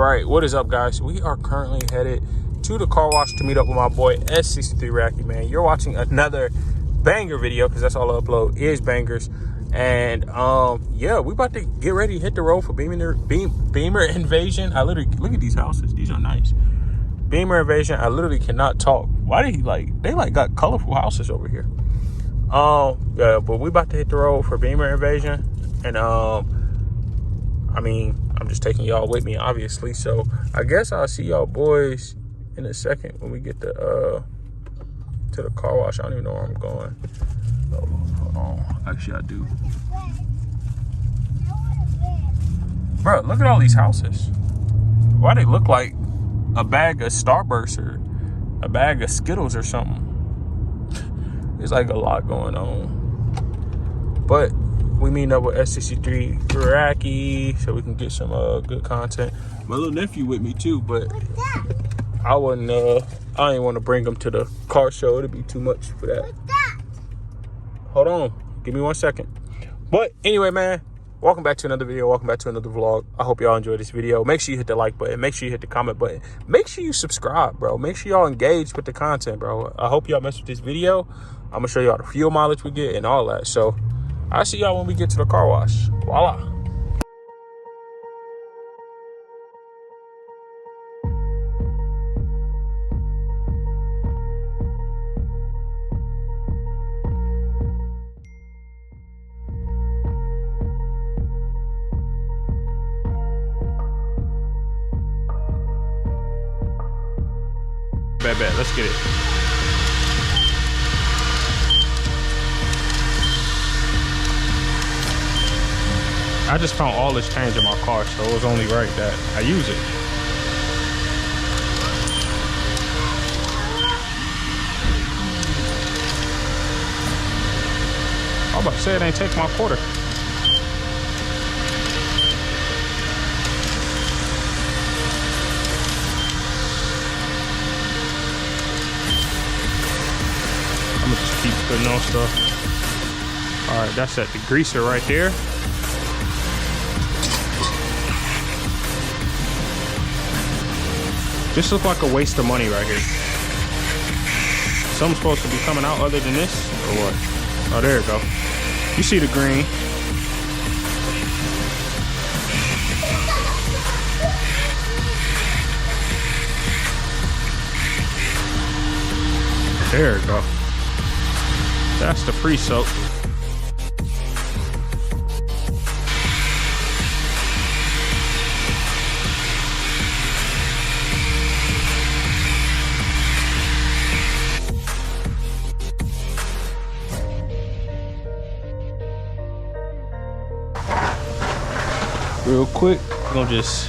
right, what is up, guys? We are currently headed to the car wash to meet up with my boy S63 Racky, man. You're watching another banger video, because that's all I upload is bangers. And yeah, we about to get ready to hit the road for Bimmer Invasion. I literally, look at these houses. These are nice. Bimmer Invasion. I literally cannot talk. Why did he they got colorful houses over here. Yeah, but we about to hit the road for Bimmer Invasion. And I mean, I'm just taking y'all with me, obviously. So I guess I'll see y'all boys in a second when we get to the car wash. I don't even know where I'm going. Oh, hold on. Actually, I do. Bro, look at all these houses. Why they look like a bag of Starburst or a bag of Skittles or something. There's like a lot going on. But we meeting up with S63 Racky so we can get some good content. My little nephew with me too, but I didn't want to bring him to the car show. It'd be too much for that. Hold on, give me 1 second. But anyway, man, welcome back to another video. Welcome back to another vlog. I hope y'all enjoyed this video. Make sure you hit the like button. Make sure you hit the comment button. Make sure you subscribe, bro. Make sure y'all engage with the content, bro. I hope y'all mess with this video. I'm gonna show y'all the fuel mileage we get and all that. So I'll see y'all when we get to the car wash. Voila. Bet. Let's get it. I just found all this change in my car, so it was only right that I use it. I was about to say it ain't take my quarter. I'm gonna just keep putting on stuff. All right, that's that degreaser right there. This looks like a waste of money right here. Something's supposed to be coming out other than this, or what? Oh, there you go. You see the green. There you go. That's the pre-soak. Real quick, we're gonna just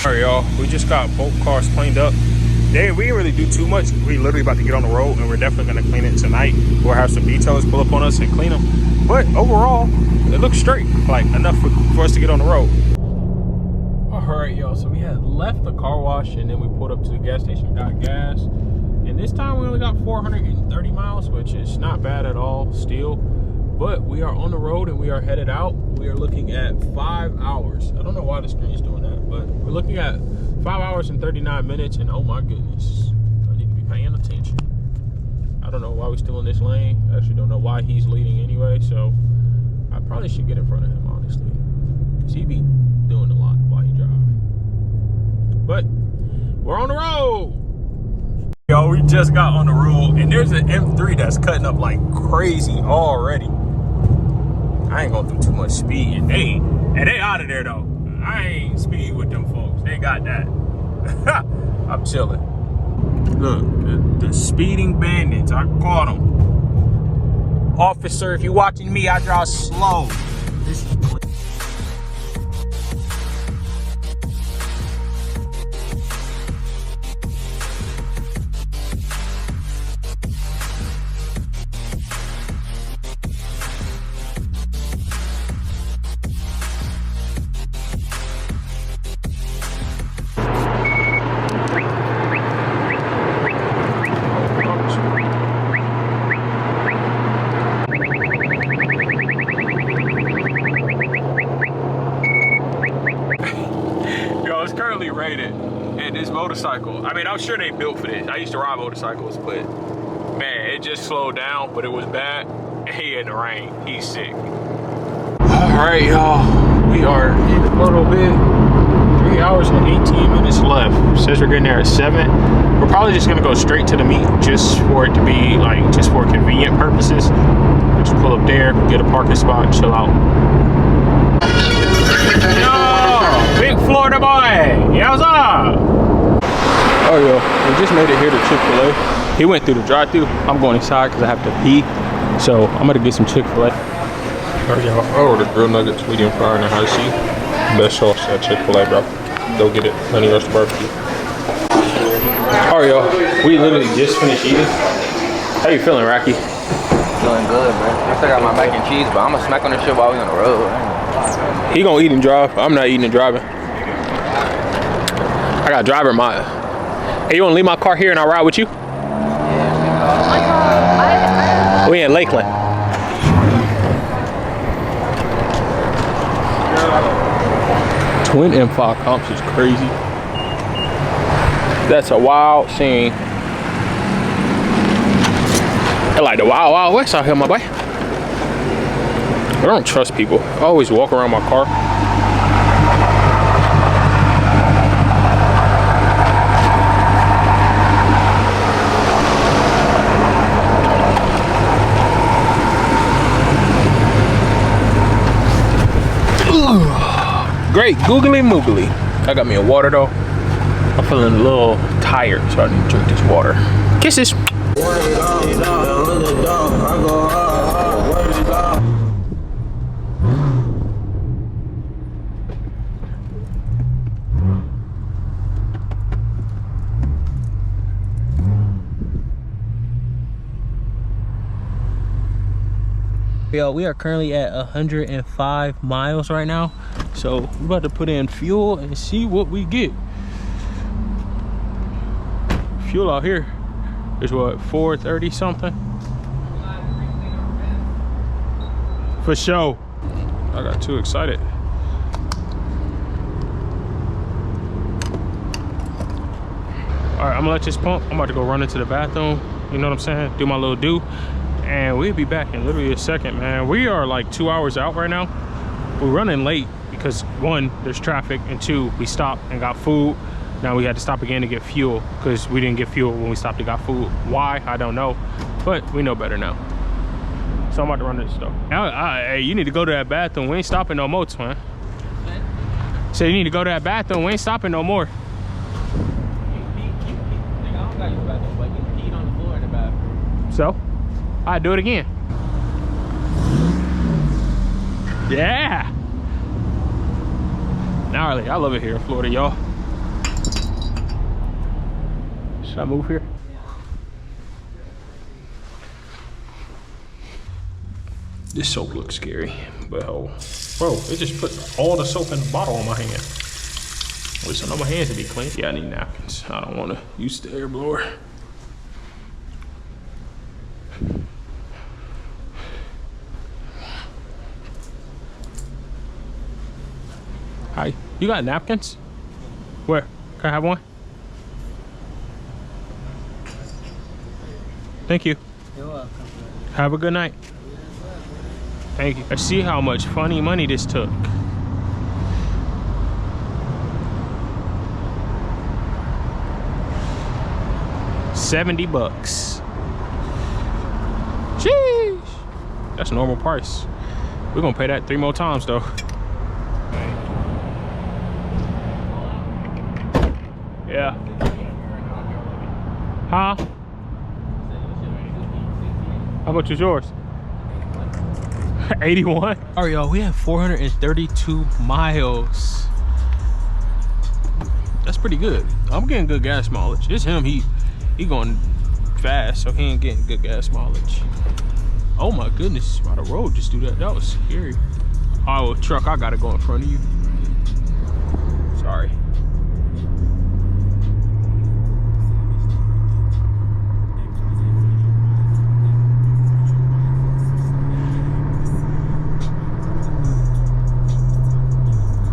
all right, y'all, we just got both cars cleaned up. We didn't really do too much. We literally about to get on the road, and we're definitely gonna clean it tonight. We'll have some details pull up on us and clean them. But overall, it looks straight, like enough for us to get on the road. All right, y'all, so we had left the car wash, and then we pulled up to the gas station, got gas. And this time we only got 430 miles, which is not bad at all still. But we are on the road and we are headed out. We are looking at 5 hours. I don't know why the screen is doing that, but we're looking at 5 hours and 39 minutes. And oh my goodness, I need to be paying attention. I don't know why we're still in this lane. I actually don't know why he's leading anyway. So I probably should get in front of him, honestly, because he be doing a lot while he drives. But we're on the road. Yo, we just got on the road, and there's an M3 that's cutting up like crazy already. I ain't going through too much speed, and they out of there though. I ain't speeding with them folks. They got that. I'm chilling. Look, the speeding bandits. I caught them. Officer, if you're watching me, I drive slow. This is rated. And this motorcycle, I mean, I'm sure they built for this. I used to ride motorcycles, but man, it just slowed down, but it was bad. And he in the rain. He's sick. All right, y'all. We are in a little bit. 3 hours and 18 minutes left. It says we're getting there at 7. We're probably just gonna go straight to the meet just for it to be like, just for convenient purposes. We'll just pull up there, get a parking spot, and chill out. Big Florida boy, what's up? Oh, yo, we just made it here to Chick-fil-A. He went through the drive-thru. I'm going inside because I have to pee. So I'm gonna get some Chick-fil-A. All right, y'all, I ordered grilled nuggets, medium fry, and a high C. Best sauce at Chick-fil-A, bro. Go get it, honey roasted barbecue. All right, y'all, we literally just finished eating. How you feeling, Rocky? Feeling good, bro. I still got my mac and cheese, but I'm gonna smack on this shit while we on the road. He gonna eat and drive. I'm not eating and driving. I got driver mod. Hey, you wanna leave my car here and I'll ride with you? Yeah. We in Lakeland. Twin M5 comps is crazy. That's a wild scene. I like the wild, wild west out here, my boy. I don't trust people. I always walk around my car. Great, googly moogly. I got me a water though. I'm feeling a little tired, so I need to drink this water. Kisses. Yo, we are currently at 105 miles right now. So we're about to put in fuel and see what we get. Fuel out here is what, 430 something? For sure. I got too excited. All right, I'm gonna let this pump. I'm about to go run into the bathroom. You know what I'm saying? Do my little do. And we'll be back in literally a second, man. We are like 2 hours out right now. We're running late because 1, there's traffic, and 2, we stopped and got food. Now we had to stop again to get fuel because we didn't get fuel when we stopped and got food. Why? I don't know, but we know better now. So I'm about to run this stuff. Now, hey, you need to go to that bathroom. We ain't stopping no more, man. So you need to go to that bathroom. We ain't stopping no more. So? I'd do it again. Yeah. Gnarly. I love it here in Florida, y'all. Should I move here? This soap looks scary, but oh, bro, it just put all the soap in the bottle on my hand. Wish I know my hands would be clean. Yeah, I need napkins. I don't want to use the air blower. Hi, you got napkins? Where? Can I have one? Thank you. You're welcome. Have a good night. Thank you. Let's see how much funny money this took. $70. Sheesh. That's a normal price. We're gonna pay that 3 more times though. Yeah. Huh? How much is yours? 81. All right, y'all, we have 432 miles. That's pretty good. I'm getting good gas mileage. It's him, he going fast, so he ain't getting good gas mileage. Oh my goodness, why the road just do that? That was scary. Oh, truck, I gotta go in front of you. Sorry.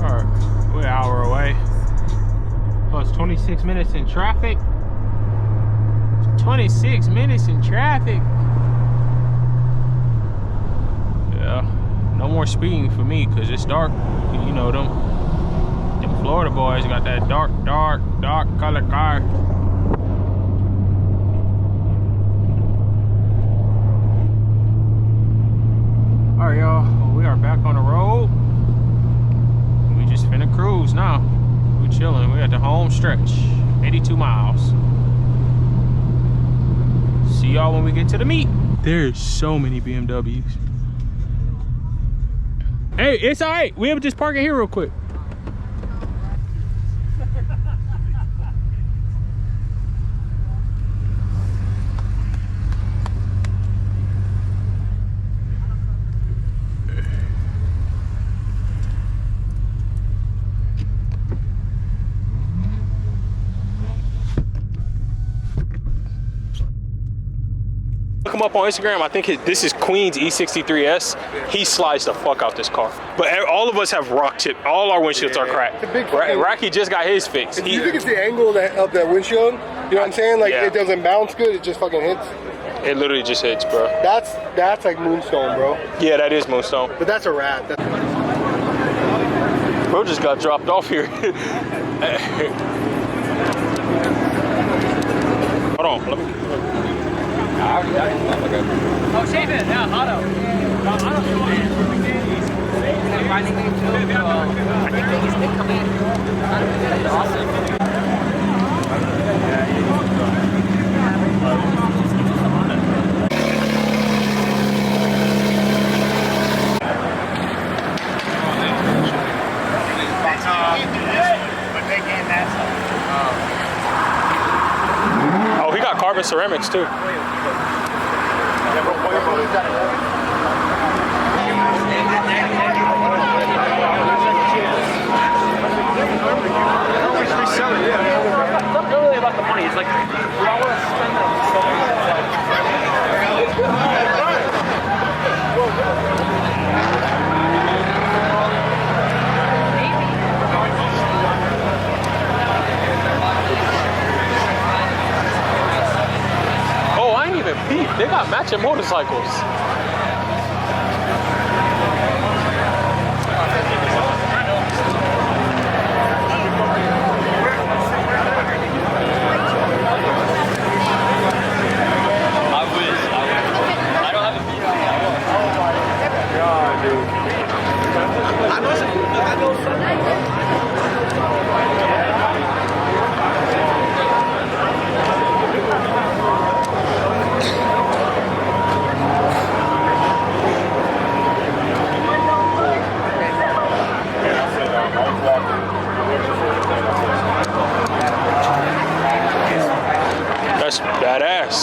All right, we're an hour away. Plus 26 minutes in traffic. 26 minutes in traffic. Yeah, no more speeding for me because it's dark. You know them Florida boys got that dark color car. All right, y'all, we are back on the road. We just finna cruise now. We chilling. We at the home stretch, 82 miles. See y'all when we get to the meet. There's so many BMWs. Hey, it's all right. We'll just park it here real quick. Look him up on Instagram. I think this is Queen's E63S. He slides the fuck out this car. But all of us have rock chip. All our windshields are cracked. It's a big Rocky just got his fixed. Do you think it's the angle of that windshield? You know what I'm saying? Like it doesn't bounce good. It just fucking hits. It literally just hits, bro. That's like Moonstone, bro. Yeah, that is Moonstone. But that's a rat. Bro just got dropped off here. Hold on. Let me. Oh, shave it. Yeah, auto. I think they come in. Awesome. Oh, he got carbon ceramics too. It's not really about the money. It's like, do I want to spend that so Oh, I ain't even peep. They got matching motorcycles. That's badass.